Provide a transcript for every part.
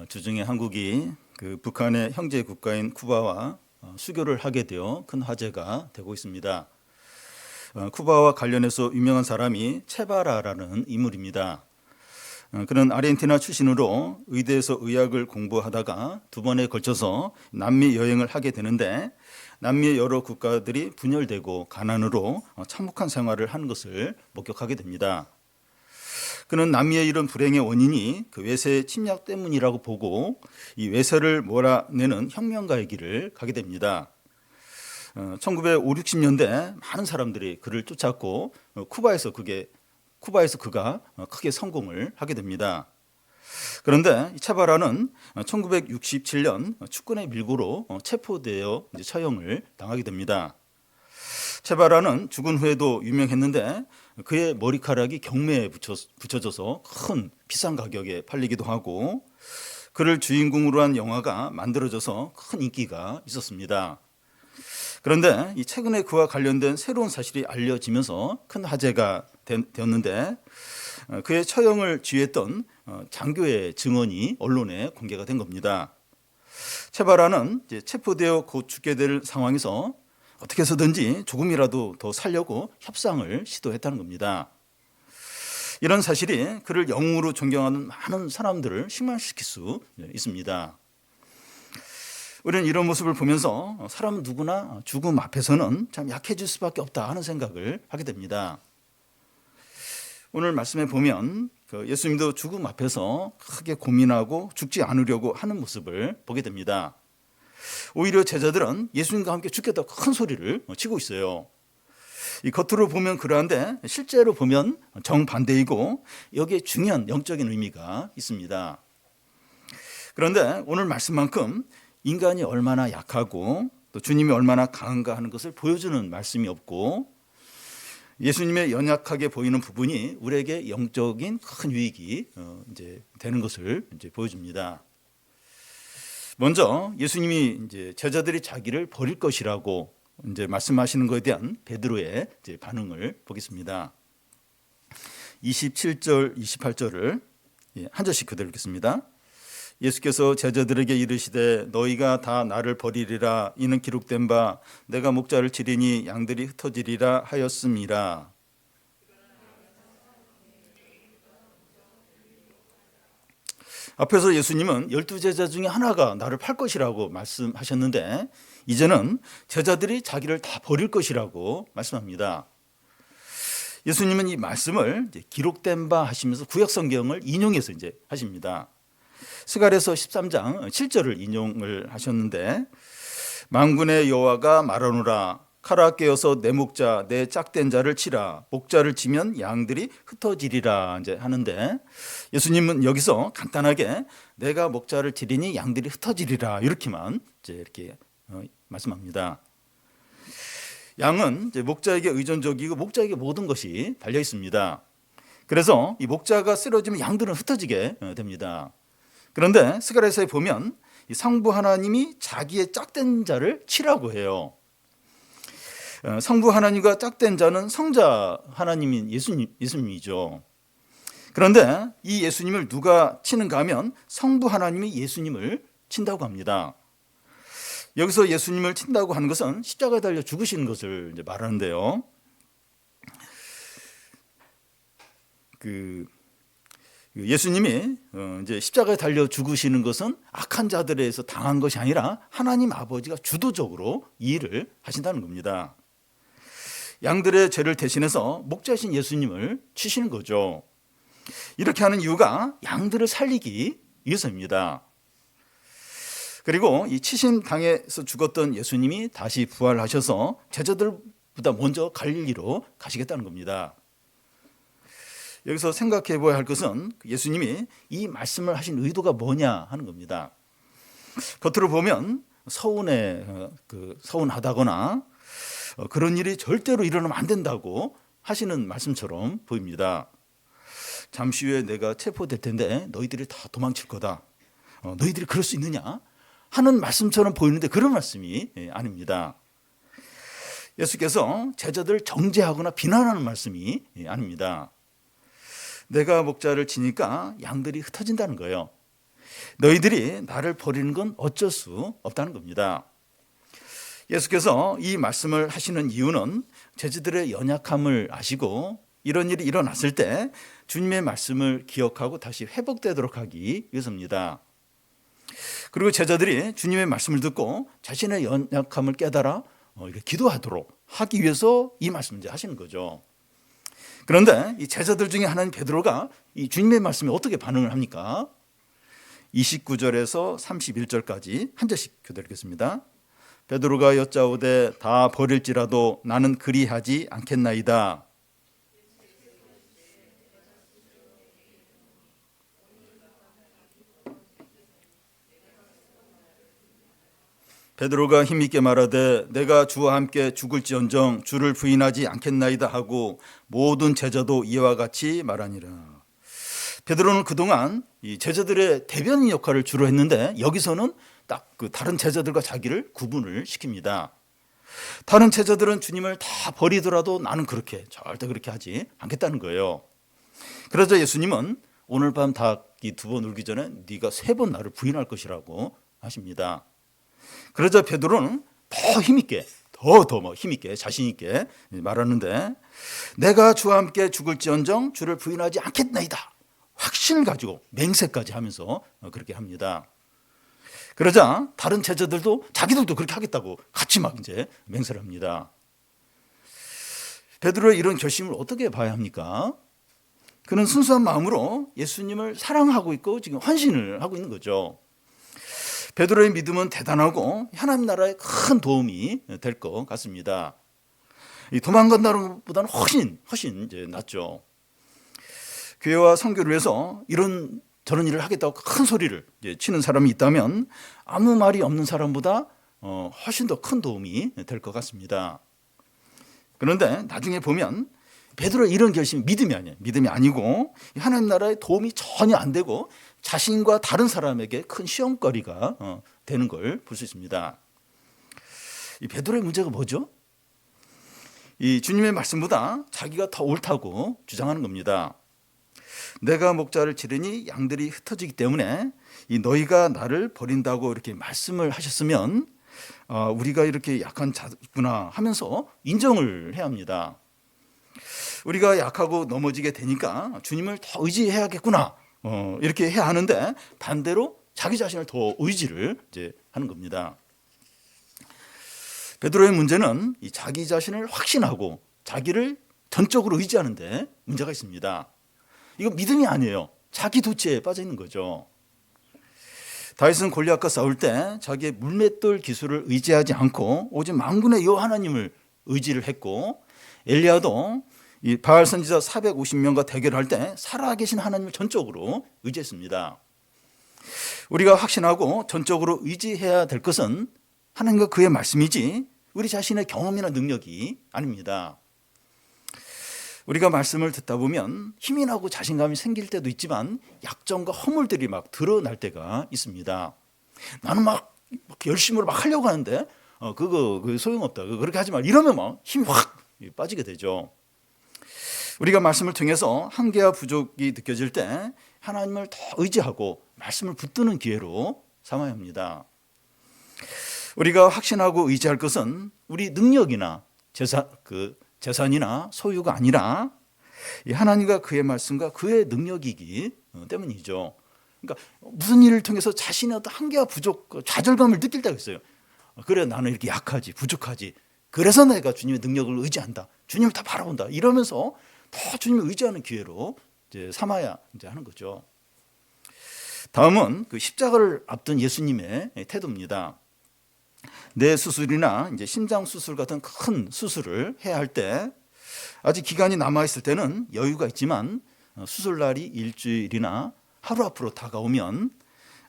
주중에 한국이 북한의 형제 국가인 쿠바와 수교를 하게 되어 큰 화제가 되고 있습니다. 쿠바와 관련해서 유명한 사람이 체바라라는 인물입니다. 그는 아르헨티나 출신으로 의대에서 의학을 공부하다가 두 번에 걸쳐서 남미 여행을 하게 되는데 남미의 여러 국가들이 분열되고 가난으로 참혹한 생활을 하는 것을 목격하게 됩니다. 그는 남미의 이런 불행의 원인이 그 외세 침략 때문이라고 보고 이 외세를 몰아내는 혁명가의 길을 가게 됩니다. 1950, 60년대 많은 사람들이 그를 쫓았고 쿠바에서 그가 크게 성공을 하게 됩니다. 그런데 체바라는 1967년 축군의 밀고로 체포되어 처형을 당하게 됩니다. 체바라는 죽은 후에도 유명했는데 그의 머리카락이 경매에 붙여져서 큰 비싼 가격에 팔리기도 하고 그를 주인공으로 한 영화가 만들어져서 큰 인기가 있었습니다. 그런데 최근에 그와 관련된 새로운 사실이 알려지면서 큰 화제가 되었는데 그의 처형을 지휘했던 장교의 증언이 언론에 공개가 된 겁니다. 체바라는 체포되어 곧 죽게 될 상황에서 어떻게 해서든지 조금이라도 더 살려고 협상을 시도했다는 겁니다. 이런 사실이 그를 영웅으로 존경하는 많은 사람들을 실망시킬 수 있습니다. 우리는 이런 모습을 보면서 사람 누구나 죽음 앞에서는 참 약해질 수밖에 없다 하는 생각을 하게 됩니다. 오늘 말씀에 보면 예수님도 죽음 앞에서 크게 고민하고 죽지 않으려고 하는 모습을 보게 됩니다. 오히려 제자들은 예수님과 함께 죽겠다고 큰 소리를 치고 있어요. 이 겉으로 보면 그러한데 실제로 보면 정반대이고 여기에 중요한 영적인 의미가 있습니다. 그런데 오늘 말씀만큼 인간이 얼마나 약하고 또 주님이 얼마나 강한가 하는 것을 보여주는 말씀이 없고 예수님의 연약하게 보이는 부분이 우리에게 영적인 큰 유익이 되는 것을 보여줍니다. 먼저 예수님이 제자들이 자기를 버릴 것이라고 말씀하시는 것에 대한 베드로의 반응을 보겠습니다. 27절, 28절을 한 절씩 그대로 읽겠습니다. 예수께서 제자들에게 이르시되 너희가 다 나를 버리리라 이는 기록된 바 내가 목자를 치리니 양들이 흩어지리라 하였음이라. 앞에서 예수님은 12제자 중에 하나가 나를 팔 것이라고 말씀하셨는데 이제는 제자들이 자기를 다 버릴 것이라고 말씀합니다. 예수님은 이 말씀을 기록된 바 하시면서 구약 성경을 인용해서 하십니다. 스가랴서 13장 7절을 인용을 하셨는데 만군의 여호와가 말하노라 칼아 깨어서 내 목자 내 짝된 자를 치라 목자를 치면 양들이 흩어지리라 하는데 예수님은 여기서 간단하게 내가 목자를 치리니 양들이 흩어지리라 이렇게만 이렇게 말씀합니다. 양은 목자에게 의존적이고 목자에게 모든 것이 달려 있습니다. 그래서 이 목자가 쓰러지면 양들은 흩어지게 됩니다. 그런데 스가랴서에 보면 이 성부 하나님이 자기의 짝된 자를 치라고 해요. 성부 하나님과 짝된 자는 성자 하나님인 예수님이죠. 그런데 이 예수님을 누가 치는가 하면 성부 하나님이 예수님을 친다고 합니다. 여기서 예수님을 친다고 하는 것은 십자가에 달려 죽으시는 것을 말하는데요. 예수님이 십자가에 달려 죽으시는 것은 악한 자들에 의해서 당한 것이 아니라 하나님 아버지가 주도적으로 이 일을 하신다는 겁니다. 양들의 죄를 대신해서 목자신 예수님을 치시는 거죠. 이렇게 하는 이유가 양들을 살리기 위해서입니다. 그리고 이 치심 당해서 죽었던 예수님이 다시 부활하셔서 제자들보다 먼저 갈릴리로 가시겠다는 겁니다. 여기서 생각해 봐야 할 것은 예수님이 이 말씀을 하신 의도가 뭐냐 하는 겁니다. 겉으로 보면 서운하다거나 그런 일이 절대로 일어나면 안 된다고 하시는 말씀처럼 보입니다. 잠시 후에 내가 체포될 텐데 너희들이 다 도망칠 거다. 너희들이 그럴 수 있느냐? 하는 말씀처럼 보이는데 그런 말씀이 아닙니다. 예수께서 제자들을 정죄하거나 비난하는 말씀이 아닙니다. 내가 목자를 치니까 양들이 흩어진다는 거예요. 너희들이 나를 버리는 건 어쩔 수 없다는 겁니다. 예수께서 이 말씀을 하시는 이유는 제자들의 연약함을 아시고 이런 일이 일어났을 때 주님의 말씀을 기억하고 다시 회복되도록 하기 위해서입니다. 그리고 제자들이 주님의 말씀을 듣고 자신의 연약함을 깨달아 기도하도록 하기 위해서 이 말씀을 이제 하시는 거죠. 그런데 이 제자들 중에 하나인 베드로가 이 주님의 말씀에 어떻게 반응을 합니까? 29절에서 31절까지 한 절씩 교독하겠습니다. 베드로가 여짜오되 다 버릴지라도 나는 그리하지 않겠나이다. 베드로가 힘있게 말하되 내가 주와 함께 죽을지언정 주를 부인하지 않겠나이다 하고 모든 제자도 이와 같이 말하니라. 베드로는 그동안 이 제자들의 대변인 역할을 주로 했는데 여기서는 딱 그 다른 제자들과 자기를 구분을 시킵니다. 다른 제자들은 주님을 다 버리더라도 나는 절대 그렇게 하지 않겠다는 거예요. 그러자 예수님은 오늘 밤 닭이 2번 울기 전에 네가 3번 나를 부인할 것이라고 하십니다. 그러자 베드로는 더 힘있게 더 힘있게 자신있게 말하는데 내가 주와 함께 죽을지언정 주를 부인하지 않겠나이다. 확신을 가지고 맹세까지 하면서 그렇게 합니다. 그러자 다른 제자들도 자기들도 그렇게 하겠다고 같이 막 이제 맹세를 합니다. 베드로의 이런 결심을 어떻게 봐야 합니까? 그는 순수한 마음으로 예수님을 사랑하고 있고 지금 환신을 하고 있는 거죠. 베드로의 믿음은 대단하고 하나님 나라에 큰 도움이 될 것 같습니다. 도망간다는 것보다는 훨씬 이제 낫죠. 교회와 선교를 위해서 저런 일을 하겠다고 큰 소리를 치는 사람이 있다면 아무 말이 없는 사람보다 훨씬 더 큰 도움이 될 것 같습니다. 그런데 나중에 보면 베드로의 이런 결심이 믿음이 아니고 하나님 나라에 도움이 전혀 안 되고 자신과 다른 사람에게 큰 시험거리가 되는 걸 볼 수 있습니다. 이 베드로의 문제가 뭐죠? 이 주님의 말씀보다 자기가 더 옳다고 주장하는 겁니다. 내가 목자를 치르니 양들이 흩어지기 때문에 이 너희가 나를 버린다고 이렇게 말씀을 하셨으면 우리가 이렇게 약한 자구나 하면서 인정을 해야 합니다. 우리가 약하고 넘어지게 되니까 주님을 더 의지해야겠구나 이렇게 해야 하는데 반대로 자기 자신을 더 의지를 이제 하는 겁니다. 베드로의 문제는 이 자기 자신을 확신하고 자기를 전적으로 의지하는데 문제가 있습니다. 이거 믿음이 아니에요. 자기 도취에 빠져 있는 거죠. 다윗은 골리앗과 싸울 때 자기의 물맷돌 기술을 의지하지 않고 오직 만군의 여호와 하나님을 의지를 했고 엘리야도 이 바알 선지자 450명과 대결할 때 살아계신 하나님을 전적으로 의지했습니다. 우리가 확신하고 전적으로 의지해야 될 것은 하나님과 그의 말씀이지 우리 자신의 경험이나 능력이 아닙니다. 우리가 말씀을 듣다 보면 힘이 나고 자신감이 생길 때도 있지만 약점과 허물들이 막 드러날 때가 있습니다. 나는 막 열심으로 막 하려고 하는데 그거 소용없다. 그렇게 하지 마. 이러면 막 힘이 확 빠지게 되죠. 우리가 말씀을 통해서 한계와 부족이 느껴질 때 하나님을 더 의지하고 말씀을 붙드는 기회로 삼아야 합니다. 우리가 확신하고 의지할 것은 우리 능력이나 재산이나 소유가 아니라 하나님과 그의 말씀과 그의 능력이기 때문이죠. 그러니까 무슨 일을 통해서 자신의 어떤 한계와 부족, 좌절감을 느낄 때가 있어요. 그래 나는 이렇게 약하지, 부족하지. 그래서 내가 주님의 능력을 의지한다. 주님을 다 바라본다. 이러면서 더 주님을 의지하는 기회로 이제 삼아야 이제 하는 거죠. 다음은 그 십자가를 앞둔 예수님의 태도입니다. 뇌 수술이나 이제 심장 수술 같은 큰 수술을 해야 할 때 아직 기간이 남아 있을 때는 여유가 있지만 수술 날이 일주일이나 하루 앞으로 다가오면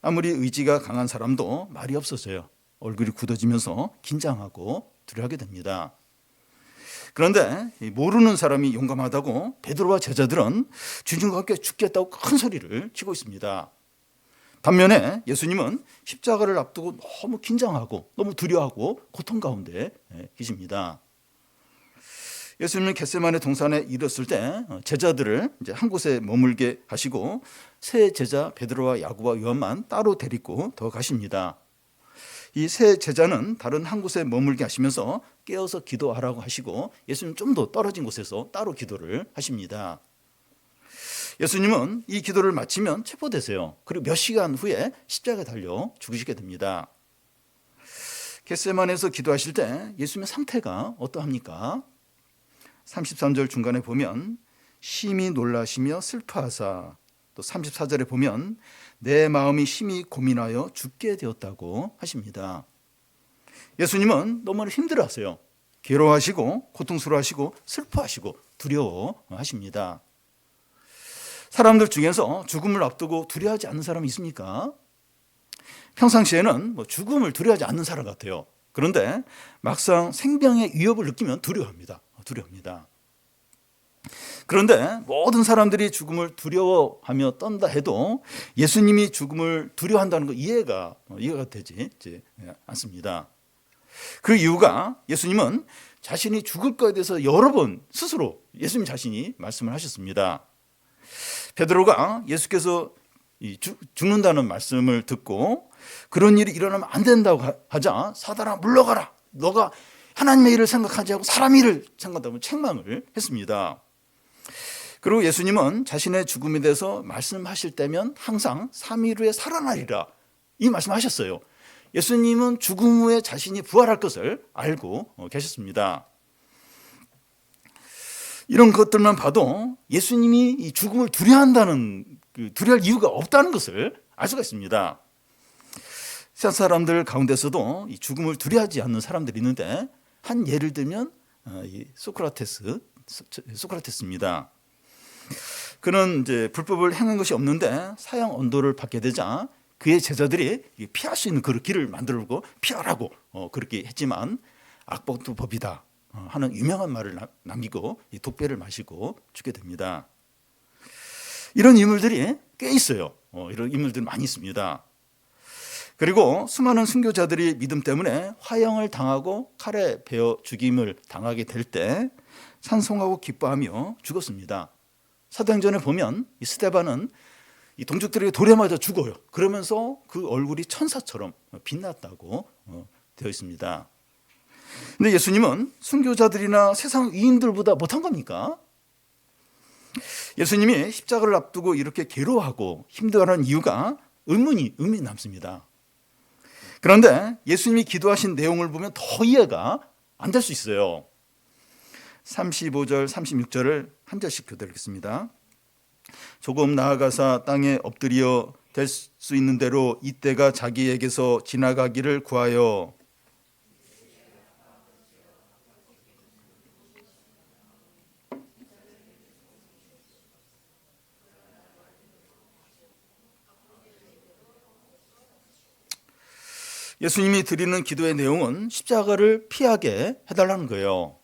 아무리 의지가 강한 사람도 말이 없어져요. 얼굴이 굳어지면서 긴장하고 두려워하게 됩니다. 그런데 모르는 사람이 용감하다고 베드로와 제자들은 주님과 함께 죽겠다고 큰 소리를 치고 있습니다. 반면에 예수님은 십자가를 앞두고 너무 긴장하고 너무 두려워하고 고통 가운데 계십니다. 예수님은 겟세마네 동산에 이르렀을 때 제자들을 이제 한 곳에 머물게 하시고 세 제자 베드로와 야고보와 요한만 따로 데리고 더 가십니다. 이 세 제자는 다른 한 곳에 머물게 하시면서 깨어서 기도하라고 하시고 예수님 좀 더 떨어진 곳에서 따로 기도를 하십니다. 예수님은 이 기도를 마치면 체포되세요. 그리고 몇 시간 후에 십자가에 달려 죽으시게 됩니다. 겟세마네에서 기도하실 때 예수님의 상태가 어떠합니까? 33절 중간에 보면 심히 놀라시며 슬퍼하사, 또 34절에 보면 내 마음이 심히 고민하여 죽게 되었다고 하십니다. 예수님은 너무나 힘들어하세요. 괴로워하시고 고통스러워하시고 슬퍼하시고 두려워하십니다. 사람들 중에서 죽음을 앞두고 두려워하지 않는 사람이 있습니까? 평상시에는 죽음을 두려워하지 않는 사람 같아요. 그런데 막상 생명의 위협을 느끼면 두려워합니다. 그런데 모든 사람들이 죽음을 두려워하며 떤다 해도 예수님이 죽음을 두려워한다는 거 이해가 되지 않습니다. 그 이유가 예수님은 자신이 죽을 것에 대해서 여러 번 스스로 예수님 자신이 말씀을 하셨습니다. 베드로가 예수께서 죽는다는 말씀을 듣고 그런 일이 일어나면 안 된다고 하자 사단아 물러가라, 너가 하나님의 일을 생각하지 않고 사람 일을 생각한다고 책망을 했습니다. 그리고 예수님은 자신의 죽음에 대해서 말씀하실 때면 항상 3일 후에 살아나리라 이 말씀하셨어요. 예수님은 죽음 후에 자신이 부활할 것을 알고 계셨습니다. 이런 것들만 봐도 예수님이 이 죽음을 두려워할 이유가 없다는 것을 알 수가 있습니다. 세상 사람들 가운데서도 이 죽음을 두려워하지 않는 사람들이 있는데 한 예를 들면 이 소크라테스입니다. 그는 이제 불법을 행한 것이 없는데 사형 언도를 받게 되자 그의 제자들이 피할 수 있는 그 길을 만들고 피하라고 그렇게 했지만 악법도 법이다 하는 유명한 말을 남기고 독배를 마시고 죽게 됩니다. 이런 인물들이 꽤 있어요. 이런 인물들 많이 있습니다. 그리고 수많은 순교자들이 믿음 때문에 화형을 당하고 칼에 베어 죽임을 당하게 될 때 찬송하고 기뻐하며 죽었습니다. 사도행전에 보면 이 스데반은 이 동족들에게 돌에 맞아 죽어요. 그러면서 그 얼굴이 천사처럼 빛났다고 되어 있습니다. 근데 예수님은 순교자들이나 세상 위인들보다 못한 겁니까? 예수님이 십자가를 앞두고 이렇게 괴로워하고 힘들어하는 이유가 의문이 남습니다. 그런데 예수님이 기도하신 내용을 보면 더 이해가 안 될 수 있어요. 35절, 36절을 한 절씩 교대하겠습니다. 조금 나아가사 땅에 엎드려 될 수 있는 대로 이때가 자기에게서 지나가기를 구하여 예수님이 드리는 기도의 내용은 십자가를 피하게 해달라는 거예요.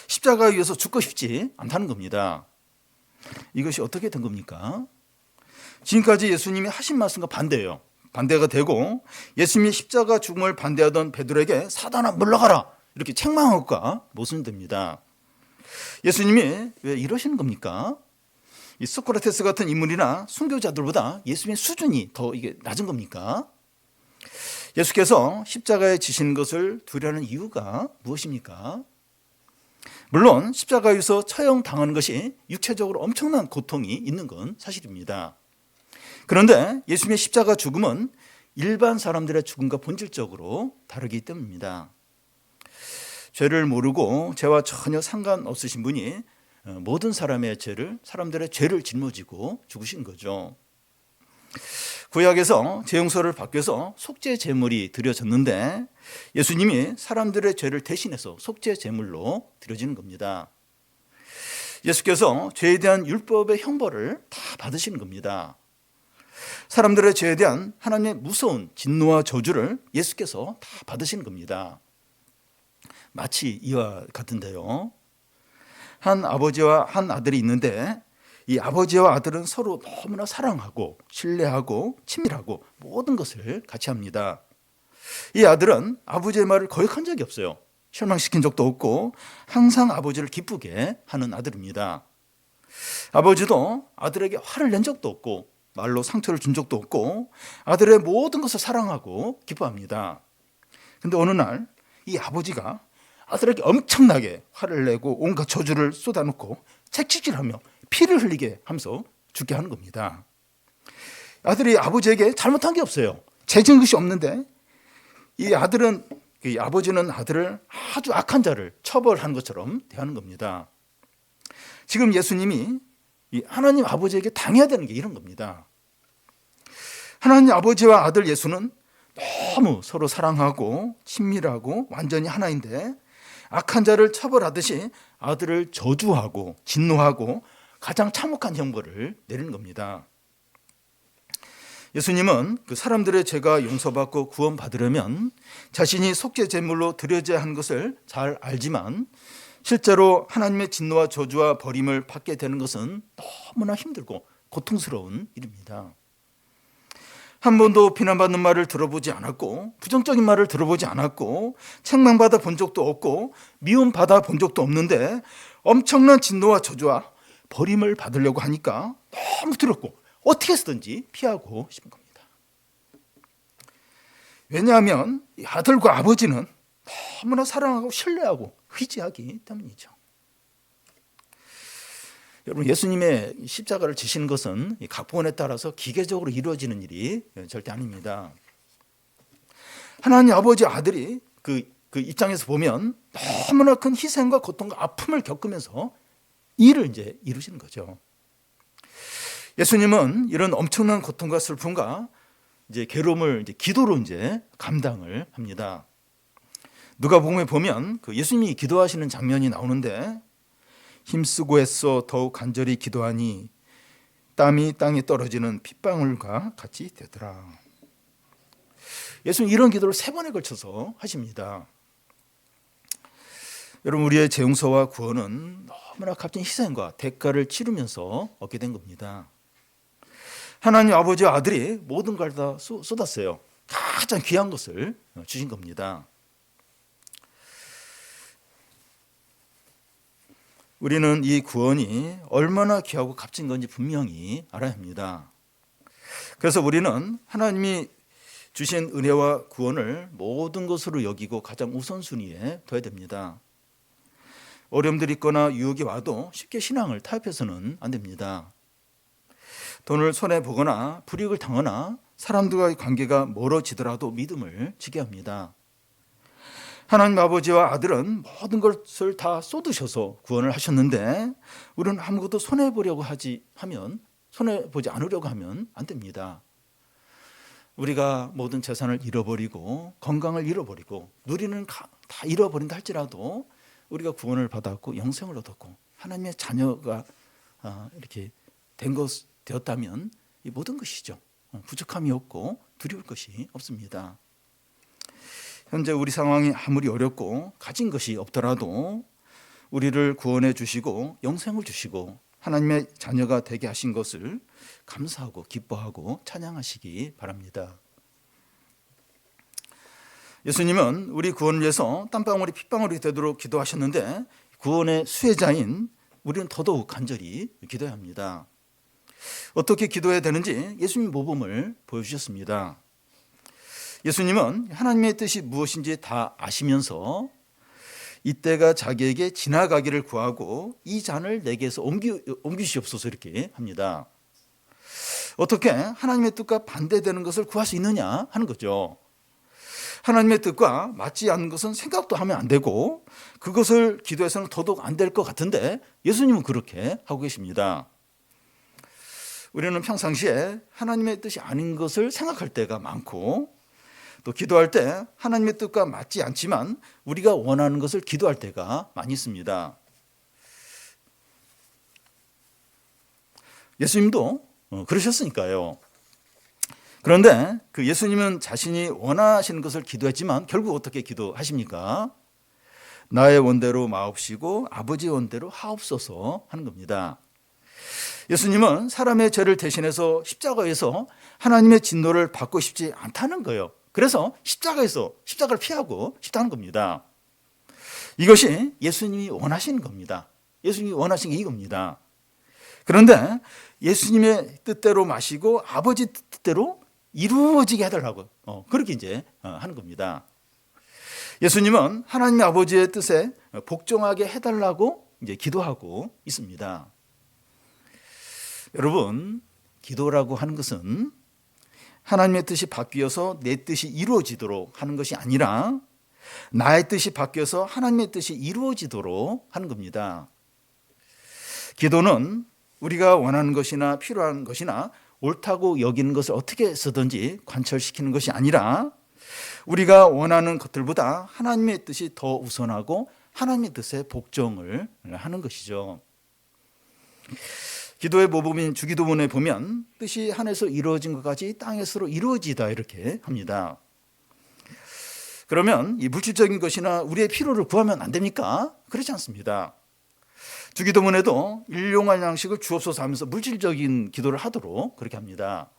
십자가 위에서 죽고 싶지 않다는 겁니다. 이것이 어떻게 된 겁니까? 지금까지 예수님이 하신 말씀과 반대예요. 반대가 되고 예수님이 십자가 죽음을 반대하던 베드로에게 사단아 물러가라 이렇게 책망한 것과 모순됩니다. 예수님이 왜 이러시는 겁니까? 이 소크라테스 같은 인물이나 순교자들보다 예수님의 수준이 더 이게 낮은 겁니까? 예수께서 십자가에 지신 것을 두려워하는 이유가 무엇입니까? 물론 십자가에서 처형당하는 것이 육체적으로 엄청난 고통이 있는 건 사실입니다. 그런데 예수님의 십자가 죽음은 일반 사람들의 죽음과 본질적으로 다르기 때문입니다. 죄를 모르고 죄와 전혀 상관없으신 분이 모든 사람들의 죄를 짊어지고 죽으신 거죠. 구약에서 죄 용서를 받기 위해서 속죄 제물이 드려졌는데 예수님이 사람들의 죄를 대신해서 속죄 제물로 드려지는 겁니다. 예수께서 죄에 대한 율법의 형벌을 다 받으시는 겁니다. 사람들의 죄에 대한 하나님의 무서운 진노와 저주를 예수께서 다 받으시는 겁니다. 마치 이와 같은데요. 한 아버지와 한 아들이 있는데 이 아버지와 아들은 서로 너무나 사랑하고 신뢰하고 친밀하고 모든 것을 같이 합니다. 이 아들은 아버지의 말을 거역한 적이 없어요. 실망시킨 적도 없고 항상 아버지를 기쁘게 하는 아들입니다. 아버지도 아들에게 화를 낸 적도 없고 말로 상처를 준 적도 없고 아들의 모든 것을 사랑하고 기뻐합니다. 근데 어느 날 이 아버지가 아들에게 엄청나게 화를 내고 온갖 저주를 쏟아놓고 채찍질하며 피를 흘리게 하면서 죽게 하는 겁니다. 아들이 아버지에게 잘못한 게 없어요. 죄진 것이 없는데 이 아버지는 아들을 아주 악한 자를 처벌하는 것처럼 대하는 겁니다. 지금 예수님이 이 하나님 아버지에게 당해야 되는 게 이런 겁니다. 하나님 아버지와 아들 예수는 너무 서로 사랑하고 친밀하고 완전히 하나인데 악한 자를 처벌하듯이 아들을 저주하고 진노하고 가장 참혹한 형벌을 내리는 겁니다. 예수님은 그 사람들의 죄가 용서받고 구원받으려면 자신이 속죄 제물로 드려져야 하는 것을 잘 알지만 실제로 하나님의 진노와 저주와 버림을 받게 되는 것은 너무나 힘들고 고통스러운 일입니다. 한 번도 비난받는 말을 들어보지 않았고 부정적인 말을 들어보지 않았고 책망받아 본 적도 없고 미움받아 본 적도 없는데 엄청난 진노와 저주와 버림을 받으려고 하니까 너무 두렵고 어떻게 해서든지 피하고 싶은 겁니다. 왜냐하면 이 아들과 아버지는 너무나 사랑하고 신뢰하고 의지하기 때문이죠. 여러분, 예수님의 십자가를 지시는 것은 각본에 따라서 기계적으로 이루어지는 일이 절대 아닙니다. 하나님 아버지 아들이 그 입장에서 보면 너무나 큰 희생과 고통과 아픔을 겪으면서 일을 이제 이루시는 거죠. 예수님은 이런 엄청난 고통과 슬픔과 이제 괴로움을 이제 기도로 이제 감당을 합니다. 누가복음에 보면 그 예수님이 기도하시는 장면이 나오는데 힘쓰고 애써 더욱 간절히 기도하니 땀이 땅에 떨어지는 핏방울과 같이 되더라. 예수님 이런 기도를 3번에 걸쳐서 하십니다. 여러분, 우리의 재용서와 구원은 너무나 값진 희생과 대가를 치르면서 얻게 된 겁니다. 하나님 아버지와 아들이 모든 걸 다 쏟았어요. 가장 귀한 것을 주신 겁니다. 우리는 이 구원이 얼마나 귀하고 값진 건지 분명히 알아야 합니다. 그래서 우리는 하나님이 주신 은혜와 구원을 모든 것으로 여기고 가장 우선순위에 둬야 됩니다. 어려움들이 있거나 유혹이 와도 쉽게 신앙을 타협해서는 안 됩니다. 돈을 손해보거나 불이익을 당하거나 사람들과의 관계가 멀어지더라도 믿음을 지켜야 합니다. 하나님 아버지와 아들은 모든 것을 다 쏟으셔서 구원을 하셨는데 우리는 아무것도 손해보지 않으려고 하면 안 됩니다. 우리가 모든 재산을 잃어버리고 건강을 잃어버리고 누리는 다 잃어버린다 할지라도 우리가 구원을 받았고 영생을 얻었고 하나님의 자녀가 이렇게 되었다면 이 모든 것이죠. 부족함이 없고 두려울 것이 없습니다. 현재 우리 상황이 아무리 어렵고 가진 것이 없더라도 우리를 구원해 주시고 영생을 주시고 하나님의 자녀가 되게 하신 것을 감사하고 기뻐하고 찬양하시기 바랍니다. 예수님은 우리 구원을 위해서 땀방울이 핏방울이 되도록 기도하셨는데 구원의 수혜자인 우리는 더더욱 간절히 기도해야 합니다. 어떻게 기도해야 되는지 예수님 모범을 보여주셨습니다. 예수님은 하나님의 뜻이 무엇인지 다 아시면서 이때가 자기에게 지나가기를 구하고 이 잔을 내게서 옮기시옵소서 이렇게 합니다. 어떻게 하나님의 뜻과 반대되는 것을 구할 수 있느냐 하는 거죠. 하나님의 뜻과 맞지 않는 것은 생각도 하면 안 되고 그것을 기도해서는 더더욱 안 될 것 같은데 예수님은 그렇게 하고 계십니다. 우리는 평상시에 하나님의 뜻이 아닌 것을 생각할 때가 많고 또 기도할 때 하나님의 뜻과 맞지 않지만 우리가 원하는 것을 기도할 때가 많이 있습니다. 예수님도 그러셨으니까요. 그런데 그 예수님은 자신이 원하시는 것을 기도했지만 결국 어떻게 기도하십니까? 나의 원대로 마옵시고 아버지의 원대로 하옵소서 하는 겁니다. 예수님은 사람의 죄를 대신해서 십자가에서 하나님의 진노를 받고 싶지 않다는 거예요. 그래서 십자가를 피하고 싶다는 겁니다. 이것이 예수님이 원하시는 겁니다. 예수님이 원하시는 게 이겁니다. 그런데 예수님의 뜻대로 마시고 아버지 뜻대로 이루어지게 해달라고 그렇게 이제 하는 겁니다. 예수님은 하나님의 아버지의 뜻에 복종하게 해달라고 이제 기도하고 있습니다. 여러분, 기도라고 하는 것은 하나님의 뜻이 바뀌어서 내 뜻이 이루어지도록 하는 것이 아니라 나의 뜻이 바뀌어서 하나님의 뜻이 이루어지도록 하는 겁니다. 기도는 우리가 원하는 것이나 필요한 것이나 옳다고 여기는 것을 어떻게 쓰든지 관철시키는 것이 아니라 우리가 원하는 것들보다 하나님의 뜻이 더 우선하고 하나님의 뜻에 복종을 하는 것이죠. 기도의 모범인 주기도문에 보면 뜻이 하늘에서 이루어진 것까지 땅에서로 이루어지다 이렇게 합니다. 그러면 이 물질적인 것이나 우리의 필요를 구하면 안 됩니까? 그렇지 않습니다. 주기도문에도 일용할 양식을 주옵소서 하면서 물질적인 기도를 하도록 그렇게 합니다.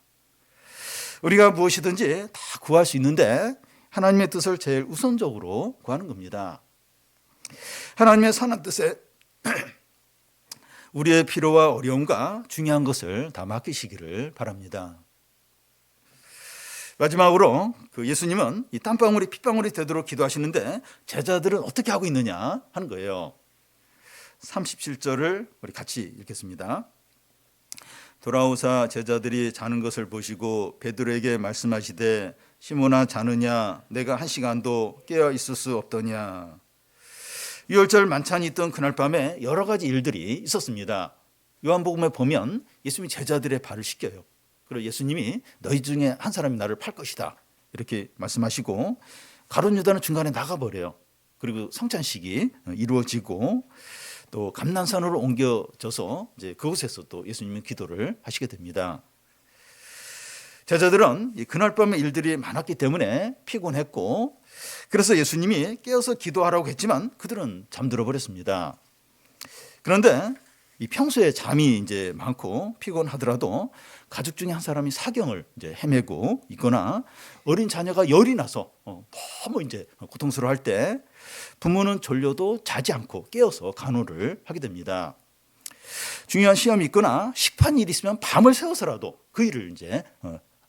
우리가 무엇이든지 다 구할 수 있는데 하나님의 뜻을 제일 우선적으로 구하는 겁니다. 하나님의 선한 뜻에 우리의 필요와 어려움과 중요한 것을 다 맡기시기를 바랍니다. 마지막으로 예수님은 이 땀방울이 핏방울이 되도록 기도하시는데 제자들은 어떻게 하고 있느냐 하는 거예요. 37절을 우리 같이 읽겠습니다. 돌아오사 제자들이 자는 것을 보시고 베드로에게 말씀하시되 시몬아 자느냐 내가 한 시간도 깨어 있을 수 없더냐. 유월절 만찬이 있던 그날 밤에 여러 가지 일들이 있었습니다. 요한복음에 보면 예수님이 제자들의 발을 씻겨요. 그리고 예수님이 너희 중에 한 사람이 나를 팔 것이다 이렇게 말씀하시고 가룟 유다는 중간에 나가버려요. 그리고 성찬식이 이루어지고 또 감난산으로 옮겨져서 이제 그곳에서 또 예수님은 기도를 하시게 됩니다. 제자들은 그날 밤의 일들이 많았기 때문에 피곤했고 그래서 예수님이 깨어서 기도하라고 했지만 그들은 잠들어 버렸습니다. 그런데 이 평소에 잠이 이제 많고 피곤하더라도 가족 중에 한 사람이 사경을 이제 헤매고 있거나 어린 자녀가 열이 나서 너무 이제 고통스러워할 때 부모는 졸려도 자지 않고 깨어서 간호를 하게 됩니다. 중요한 시험이 있거나 식판 일이 있으면 밤을 새워서라도 그 일을 이제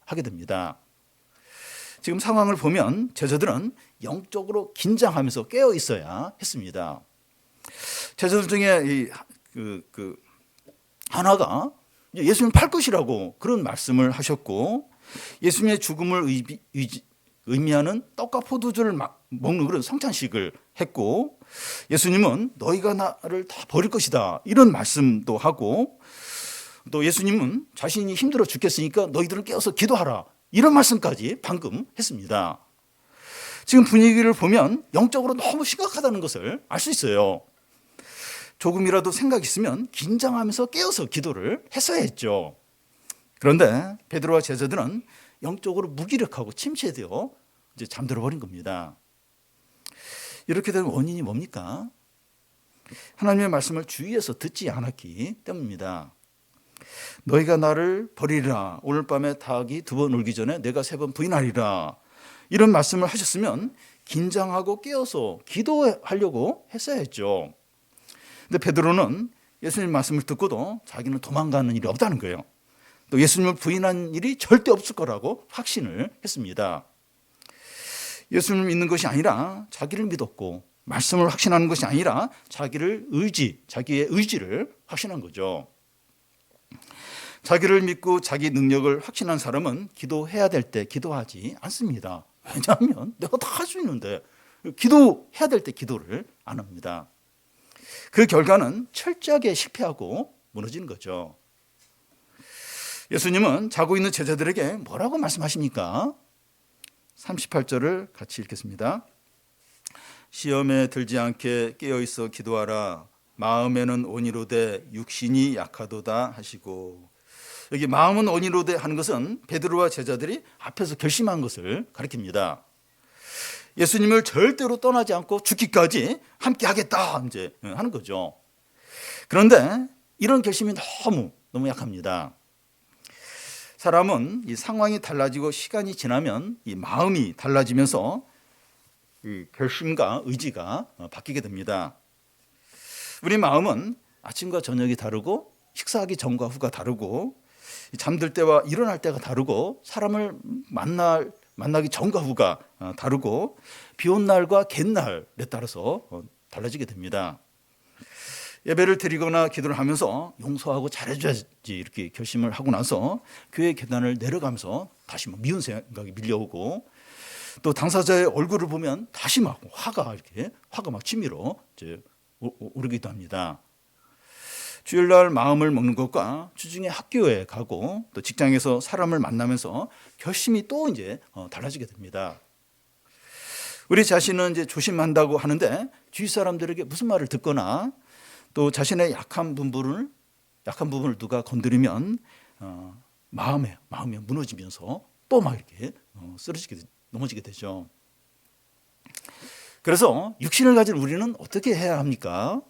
하게 됩니다. 지금 상황을 보면 제자들은 영적으로 긴장하면서 깨어 있어야 했습니다. 제자들 중에 하나가 예수님 팔 것이라고 그런 말씀을 하셨고 예수님의 죽음을 의미하는 떡과 포도주를 먹는 그런 성찬식을 했고 예수님은 너희가 나를 다 버릴 것이다 이런 말씀도 하고 또 예수님은 자신이 힘들어 죽겠으니까 너희들은 깨어서 기도하라 이런 말씀까지 방금 했습니다. 지금 분위기를 보면 영적으로 너무 심각하다는 것을 알 수 있어요. 조금이라도 생각이 있으면 긴장하면서 깨어서 기도를 했어야 했죠. 그런데 베드로와 제자들은 영적으로 무기력하고 침체되어 이제 잠들어 버린 겁니다. 이렇게 된 원인이 뭡니까? 하나님의 말씀을 주위에서 듣지 않았기 때문입니다. 너희가 나를 버리리라 오늘 밤에 닭이 2번 울기 전에 내가 3번 부인하리라 이런 말씀을 하셨으면 긴장하고 깨어서 기도하려고 했어야 했죠. 근데 베드로는 예수님 말씀을 듣고도 자기는 도망가는 일이 없다는 거예요. 또 예수님을 부인한 일이 절대 없을 거라고 확신을 했습니다. 예수님을 믿는 것이 아니라 자기를 믿었고 말씀을 확신하는 것이 아니라 자기의 의지를 확신한 거죠. 자기를 믿고 자기 능력을 확신한 사람은 기도해야 될 때 기도하지 않습니다. 왜냐하면 내가 다 할 수 있는데 기도해야 될 때 기도를 안 합니다. 그 결과는 철저하게 실패하고 무너지는 거죠. 예수님은 자고 있는 제자들에게 뭐라고 말씀하십니까? 38절을 같이 읽겠습니다. 시험에 들지 않게 깨어있어 기도하라. 마음에는 온이로되 육신이 약하도다 하시고 여기 마음은 온이로되 하는 것은 베드로와 제자들이 앞에서 결심한 것을 가리킵니다. 예수님을 절대로 떠나지 않고 죽기까지 함께 하겠다 이제 하는 거죠. 그런데 이런 결심이 너무 약합니다. 사람은 이 상황이 달라지고 시간이 지나면 이 마음이 달라지면서 결심과 의지가 바뀌게 됩니다. 우리 마음은 아침과 저녁이 다르고 식사하기 전과 후가 다르고 잠들 때와 일어날 때가 다르고 사람을 만나기 전과 후가 다르고 비온 날과 갠 날에 따라서 달라지게 됩니다. 예배를 드리거나 기도를 하면서 용서하고 잘해줘야지 이렇게 결심을 하고 나서 교회 계단을 내려가면서 다시 미운 생각이 밀려오고 또 당사자의 얼굴을 보면 다시 막 화가 막 치밀어 오르기도 합니다. 주일날 마음을 먹는 것과 주중에 학교에 가고 또 직장에서 사람을 만나면서 결심이 또 달라지게 됩니다. 우리 자신은 조심한다고 하는데 주위 사람들에게 무슨 말을 듣거나 또 자신의 약한 부분을 누가 건드리면 마음이 무너지면서 또 막 이렇게 넘어지게 되죠. 그래서 육신을 가진 우리는 어떻게 해야 합니까?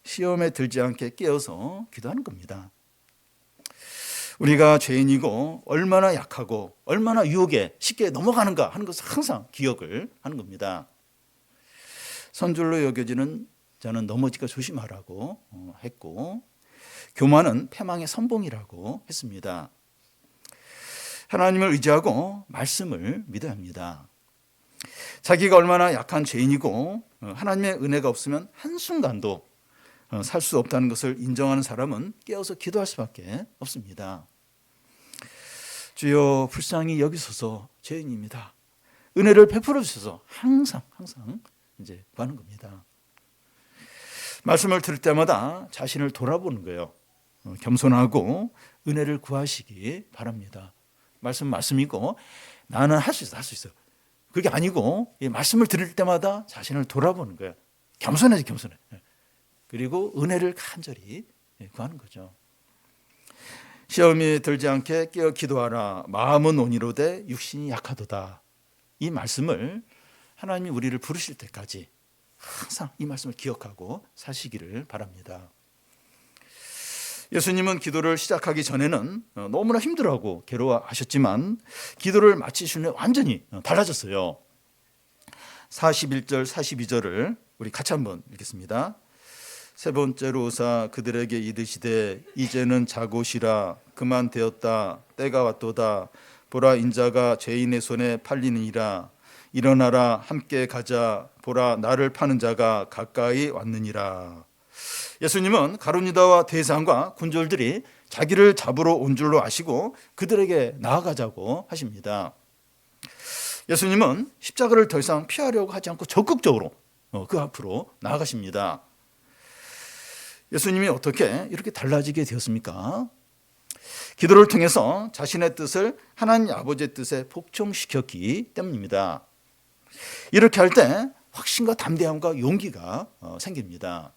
시험에 들지 않게 깨어서 기도하는 겁니다. 우리가 죄인이고 얼마나 약하고 얼마나 유혹에 쉽게 넘어가는가 하는 것을 항상 기억을 하는 겁니다. 선줄로 여겨지는 자는 넘어지기가 조심하라고 했고 교만은 패망의 선봉이라고 했습니다. 하나님을 의지하고 말씀을 믿어야 합니다. 자기가 얼마나 약한 죄인이고 하나님의 은혜가 없으면 한순간도 살 수 없다는 것을 인정하는 사람은 깨어서 기도할 수밖에 없습니다. 주여 불쌍히 여기소서 죄인입니다. 은혜를 베풀어 주셔서 항상 구하는 겁니다. 말씀을 들을 때마다 자신을 돌아보는 거예요. 겸손하고 은혜를 구하시기 바랍니다. 말씀이고 나는 할 수 있어. 그게 아니고 말씀을 들을 때마다 자신을 돌아보는 거예요. 겸손해. 그리고 은혜를 간절히 구하는 거죠. 시험이 들지 않게 깨어 기도하라. 마음은 온이로되 육신이 약하도다. 이 말씀을 하나님이 우리를 부르실 때까지 항상 이 말씀을 기억하고 사시기를 바랍니다. 예수님은 기도를 시작하기 전에는 너무나 힘들어하고 괴로워하셨지만 기도를 마치신 후에 완전히 달라졌어요. 41절 42절을 우리 같이 한번 읽겠습니다. 세 번째로 오사 그들에게 이르시되 이제는 자고시라. 그만 되었다. 때가 왔도다. 보라 인자가 죄인의 손에 팔리느니라. 일어나라 함께 가자. 보라 나를 파는 자가 가까이 왔느니라. 예수님은 가룟유다와 대상과 군졸들이 자기를 잡으러 온 줄로 아시고 그들에게 나아가자고 하십니다. 예수님은 십자가를 더 이상 피하려고 하지 않고 적극적으로 그 앞으로 나아가십니다. 예수님이 어떻게 이렇게 달라지게 되었습니까? 기도를 통해서 자신의 뜻을 하나님 아버지의 뜻에 복종시켰기 때문입니다. 이렇게 할 때 확신과 담대함과 용기가 생깁니다.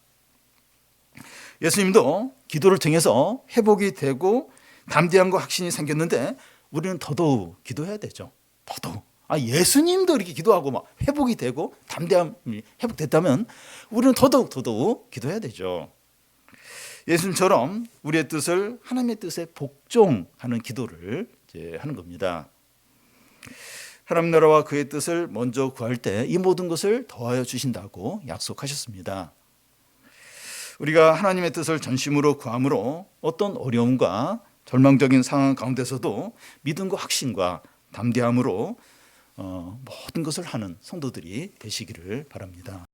예수님도 기도를 통해서 회복이 되고 담대함과 확신이 생겼는데 우리는 더더욱 기도해야 되죠. 더더욱. 예수님도 이렇게 기도하고 막 회복이 되고 담대함이 회복됐다면 우리는 더더욱 기도해야 되죠. 예수님처럼 우리의 뜻을 하나님의 뜻에 복종하는 기도를 하는 겁니다. 하나님 나라와 그의 뜻을 먼저 구할 때 이 모든 것을 더하여 주신다고 약속하셨습니다. 우리가 하나님의 뜻을 전심으로 구함으로 어떤 어려움과 절망적인 상황 가운데서도 믿음과 확신과 담대함으로 모든 것을 하는 성도들이 되시기를 바랍니다.